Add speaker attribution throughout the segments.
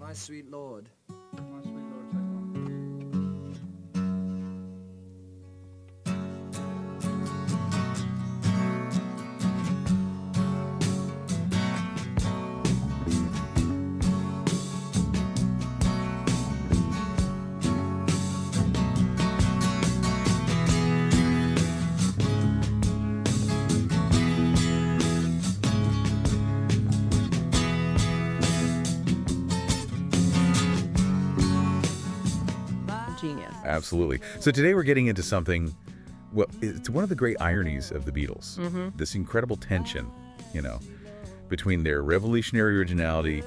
Speaker 1: My Sweet Lord.
Speaker 2: My Sweet Lord, take one.
Speaker 3: Genius.
Speaker 4: Absolutely. So today we're getting into something, well, it's one of the great ironies of the Beatles. This incredible tension, between their revolutionary originality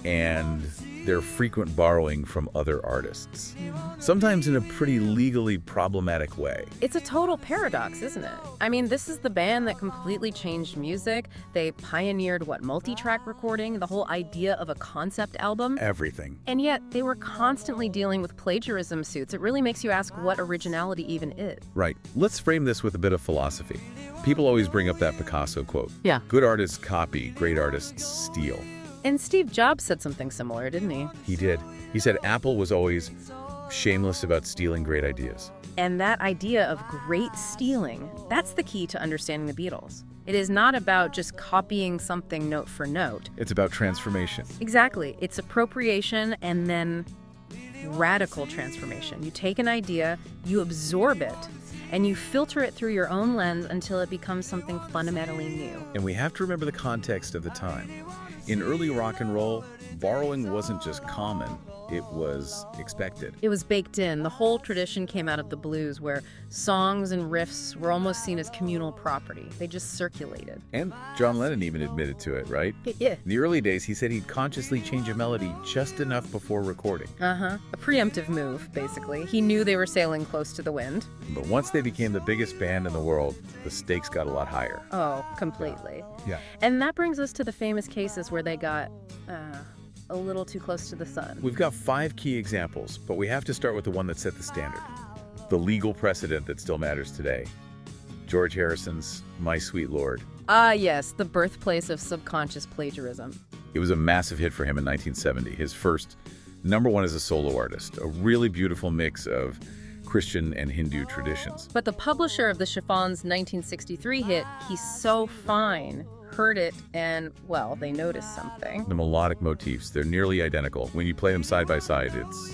Speaker 4: and their frequent borrowing from other artists. Sometimes in a pretty legally problematic way.
Speaker 3: It's a total paradox, isn't it? I mean, this is the band that completely changed music. They pioneered, multi-track recording, the whole idea of a concept album.
Speaker 4: Everything.
Speaker 3: And yet, they were constantly dealing with plagiarism suits. It really makes you ask what originality even is.
Speaker 4: Right. Let's frame this with a bit of philosophy. People always bring up that Picasso quote.
Speaker 3: Yeah.
Speaker 4: Good artists copy, great artists steal.
Speaker 3: And Steve Jobs said something similar, didn't he?
Speaker 4: He did. He said Apple was always shameless about stealing great ideas.
Speaker 3: And that idea of great stealing, that's the key to understanding the Beatles. It is not about just copying something note for note.
Speaker 4: It's about transformation.
Speaker 3: Exactly. It's appropriation and then radical transformation. You take an idea, you absorb it, and you filter it through your own lens until it becomes something fundamentally new.
Speaker 4: And we have to remember the context of the time. In early rock and roll, borrowing wasn't just common, it was expected.
Speaker 3: It was baked in. The whole tradition came out of the blues, where songs and riffs were almost seen as communal property. They just circulated.
Speaker 4: And John Lennon even admitted to it, right?
Speaker 3: Yeah.
Speaker 4: In the early days, he said he'd consciously change a melody just enough before recording.
Speaker 3: A preemptive move, basically. He knew they were sailing close to the wind.
Speaker 4: But once they became the biggest band in the world, the stakes got a lot higher.
Speaker 3: Oh, completely.
Speaker 4: Yeah.
Speaker 3: And that brings us to the famous cases where they got a little too close to the sun.
Speaker 4: We've got 5 key examples, but we have to start with the one that set the standard. The legal precedent that still matters today. George Harrison's My Sweet Lord.
Speaker 3: Ah, yes, the birthplace of subconscious plagiarism.
Speaker 4: It was a massive hit for him in 1970, his first #1 as a solo artist, a really beautiful mix of Christian and Hindu traditions.
Speaker 3: But the publisher of the Chiffon's 1963 hit, He's So Fine, heard it and, well, they noticed something.
Speaker 4: The melodic motifs, they're nearly identical. When you play them side by side, it's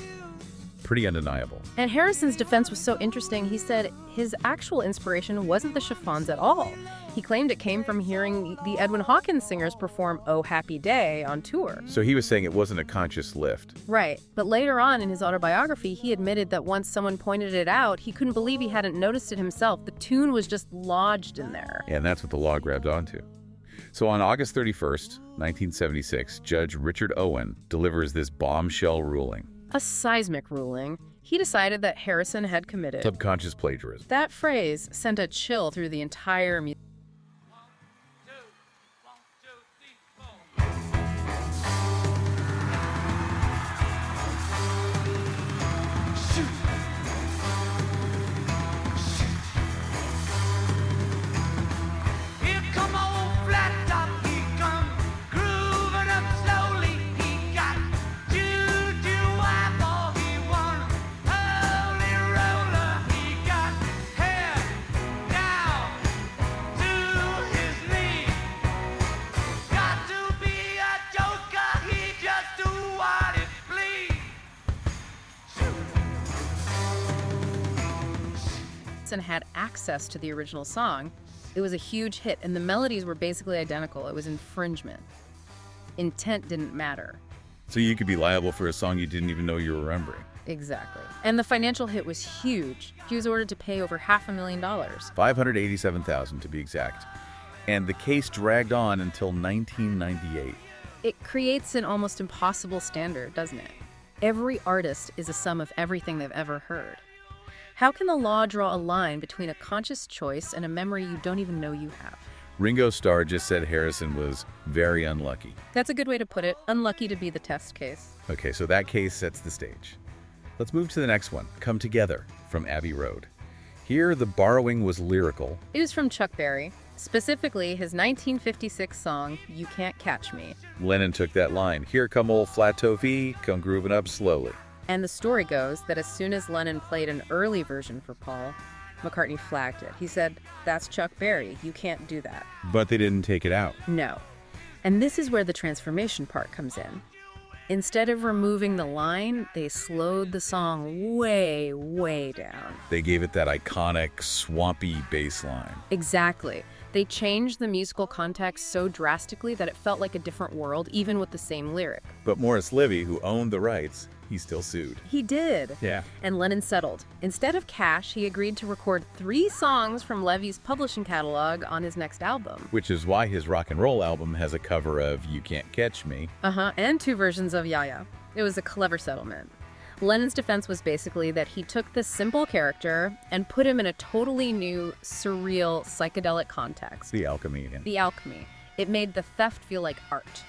Speaker 4: pretty undeniable.
Speaker 3: And Harrison's defense was so interesting. He said his actual inspiration wasn't the Chiffons at all. He claimed it came from hearing the Edwin Hawkins singers perform Oh Happy Day on tour.
Speaker 4: So he was saying it wasn't a conscious lift.
Speaker 3: Right. But later on in his autobiography, he admitted that once someone pointed it out, he couldn't believe he hadn't noticed it himself. The tune was just lodged in there.
Speaker 4: And that's what the law grabbed onto. So on August 31st, 1976, Judge Richard Owen delivers this bombshell ruling.
Speaker 3: A seismic ruling. He decided that Harrison had committed
Speaker 4: Subconscious plagiarism.
Speaker 3: That phrase sent a chill through the entire music. And had access to the original song, it was a huge hit, and the melodies were basically identical. It was infringement. Intent didn't matter.
Speaker 4: So you could be liable for a song you didn't even know you were remembering.
Speaker 3: Exactly. And the financial hit was huge. He was ordered to pay over $500,000.
Speaker 4: $587,000 to be exact. And the case dragged on until 1998.
Speaker 3: It creates an almost impossible standard, doesn't it? Every artist is a sum of everything they've ever heard. How can the law draw a line between a conscious choice and a memory you don't even know you have?
Speaker 4: Ringo Starr just said Harrison was very unlucky.
Speaker 3: That's a good way to put it. Unlucky to be the test case.
Speaker 4: Okay, so that case sets the stage. Let's move to the next one, Come Together, from Abbey Road. Here, the borrowing was lyrical.
Speaker 3: It was from Chuck Berry. Specifically, his 1956 song, You Can't Catch Me.
Speaker 4: Lennon took that line, "Here come old flat toe V, come grooving up slowly."
Speaker 3: And the story goes that as soon as Lennon played an early version for Paul, McCartney flagged it. He said, "That's Chuck Berry. You can't do that."
Speaker 1: But they didn't take it out.
Speaker 3: No. And this is where the transformation part comes in. Instead of removing the line, they slowed the song way, way down.
Speaker 4: They gave it that iconic, swampy bass line.
Speaker 3: Exactly. They changed the musical context so drastically that it felt like a different world, even with the same lyric.
Speaker 4: But Morris Levy, who owned the rights, he still sued.
Speaker 3: He did.
Speaker 1: Yeah.
Speaker 3: And Lennon settled. Instead of cash, he agreed to record 3 songs from Levy's publishing catalog on his next album.
Speaker 4: Which is why his rock and roll album has a cover of You Can't Catch Me.
Speaker 3: And 2 versions of Ya Ya. It was a clever settlement. Lennon's defense was basically that he took this simple character and put him in a totally new, surreal, psychedelic context.
Speaker 4: The alchemy again.
Speaker 3: The alchemy. It made the theft feel like art.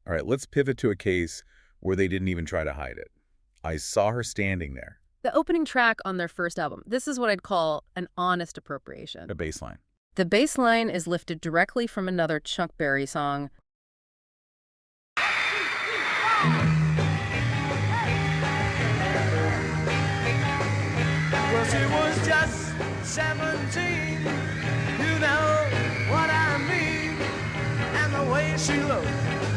Speaker 4: All right, let's pivot to a case where they didn't even try to hide it. I saw her standing there.
Speaker 3: The opening track on their first album. This is what I'd call an honest appropriation.
Speaker 4: A bass line.
Speaker 3: The bass line is lifted directly from another Chuck Berry song.
Speaker 5: Well, she was just 17, you know what I mean, and the way she looked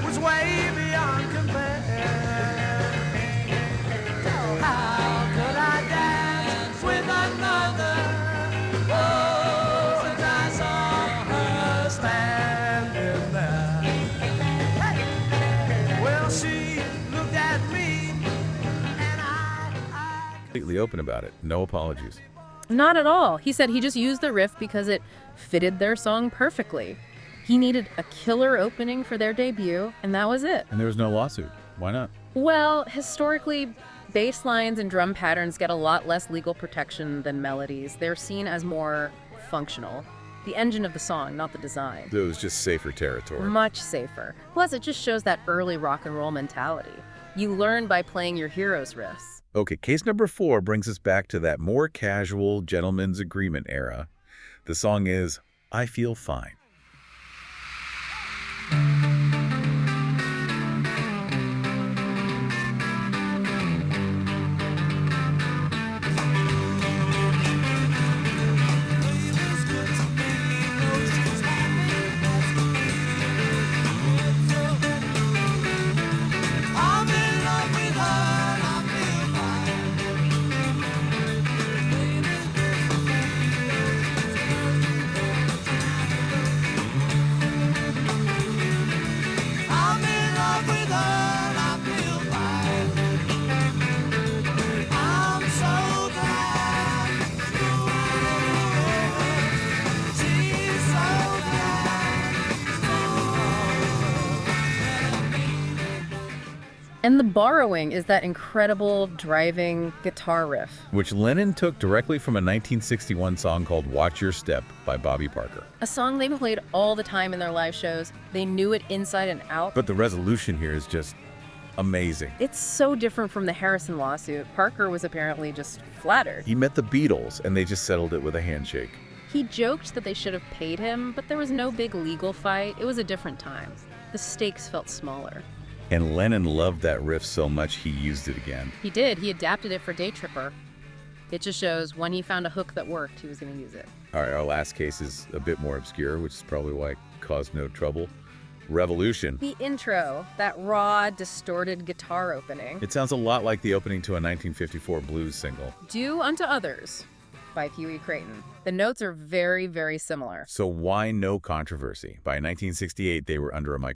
Speaker 5: was way beyond compare. How could I dance with another? Oh, as I saw her standing there. Hey. Well, she looked at me, and I
Speaker 4: Completely open about it. No apologies.
Speaker 3: Not at all. He said he just used the riff because it fitted their song perfectly. He needed a killer opening for their debut, and that was it.
Speaker 1: And there was no lawsuit. Why not?
Speaker 3: Well, historically, bass lines and drum patterns get a lot less legal protection than melodies. They're seen as more functional. The engine of the song, not the design.
Speaker 4: It was just safer territory.
Speaker 3: Much safer. Plus, it just shows that early rock and roll mentality. You learn by playing your heroes' riffs.
Speaker 4: Okay, case number 4 brings us back to that more casual gentleman's agreement era. The song is I Feel Fine.
Speaker 3: And the borrowing is that incredible driving guitar riff.
Speaker 4: Which Lennon took directly from a 1961 song called Watch Your Step by Bobby Parker.
Speaker 3: A song they played all the time in their live shows. They knew it inside and out.
Speaker 4: But the resolution here is just amazing.
Speaker 3: It's so different from the Harrison lawsuit. Parker was apparently just flattered.
Speaker 4: He met the Beatles, and they just settled it with a handshake.
Speaker 3: He joked that they should have paid him, but there was no big legal fight. It was a different time. The stakes felt smaller.
Speaker 4: And Lennon loved that riff so much he used it again.
Speaker 3: He did. He adapted it for Day Tripper. It just shows when he found a hook that worked, he was going to use it.
Speaker 4: All right, our last case is a bit more obscure, which is probably why it caused no trouble. Revolution.
Speaker 3: The intro, that raw, distorted guitar opening.
Speaker 4: It sounds a lot like the opening to a 1954 blues single.
Speaker 3: Do Unto Others by Pee Wee Crayton. The notes are very, very similar.
Speaker 4: So why no controversy? By 1968, they were under a mic.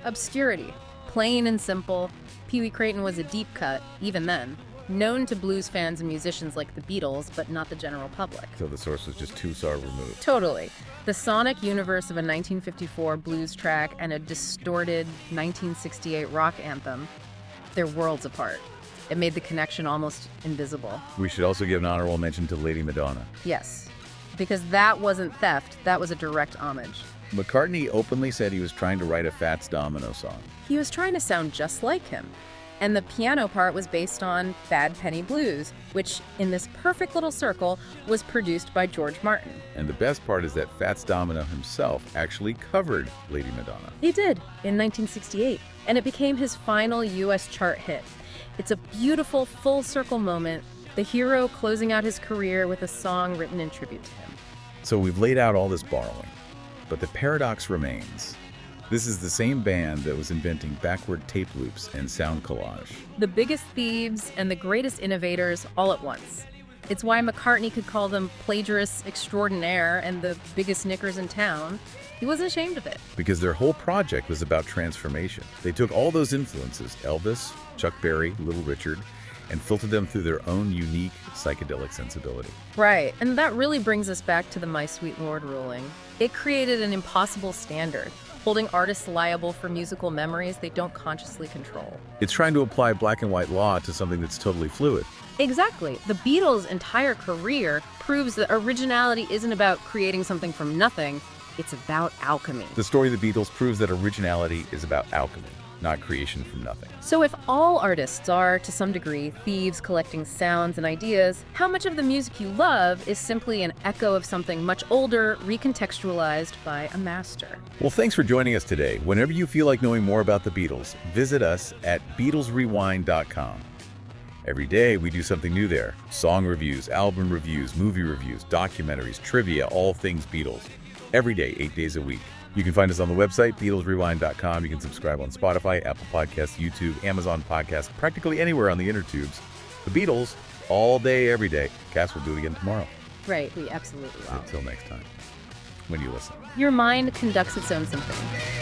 Speaker 3: Obscurity. Plain and simple. Pee Wee Crayton was a deep cut, even then. Known to blues fans and musicians like the Beatles, but not the general public.
Speaker 4: So the source was just too far removed.
Speaker 3: Totally. The sonic universe of a 1954 blues track and a distorted 1968 rock anthem, they're worlds apart. It made the connection almost invisible.
Speaker 4: We should also give an honorable mention to Lady Madonna.
Speaker 3: Yes, because that wasn't theft, that was a direct homage.
Speaker 4: McCartney openly said he was trying to write a Fats Domino song.
Speaker 3: He was trying to sound just like him. And the piano part was based on Bad Penny Blues, which, in this perfect little circle, was produced by George Martin.
Speaker 4: And the best part is that Fats Domino himself actually covered Lady Madonna.
Speaker 3: He did, in 1968, and it became his final U.S. chart hit. It's a beautiful, full-circle moment, the hero closing out his career with a song written in tribute to him.
Speaker 4: So we've laid out all this borrowing, but the paradox remains. This is the same band that was inventing backward tape loops and sound collage.
Speaker 3: The biggest thieves and the greatest innovators all at once. It's why McCartney could call them plagiarists extraordinaire and the biggest knickers in town. He wasn't ashamed of it.
Speaker 4: Because their whole project was about transformation. They took all those influences, Elvis, Chuck Berry, Little Richard, and filtered them through their own unique psychedelic sensibility.
Speaker 3: Right, and that really brings us back to the My Sweet Lord ruling. It created an impossible standard, holding artists liable for musical memories they don't consciously control.
Speaker 4: It's trying to apply black and white law to something that's totally fluid.
Speaker 3: Exactly. The Beatles' entire career proves that originality isn't about creating something from nothing, it's about alchemy.
Speaker 4: The story of the Beatles proves that originality is about alchemy, not creation from nothing.
Speaker 3: So if all artists are, to some degree, thieves collecting sounds and ideas, how much of the music you love is simply an echo of something much older, recontextualized by a master?
Speaker 4: Well, thanks for joining us today. Whenever you feel like knowing more about the Beatles, visit us at BeatlesRewind.com. Every day, we do something new there. Song reviews, album reviews, movie reviews, documentaries, trivia, all things Beatles. Every day, 8 days a week. You can find us on the website, BeatlesRewind.com. You can subscribe on Spotify, Apple Podcasts, YouTube, Amazon Podcasts, practically anywhere on the intertubes. The Beatles, all day, every day. Cass will do it again tomorrow.
Speaker 3: Right, we absolutely will.
Speaker 4: Until next time, when you listen.
Speaker 3: Your mind conducts its own symphony.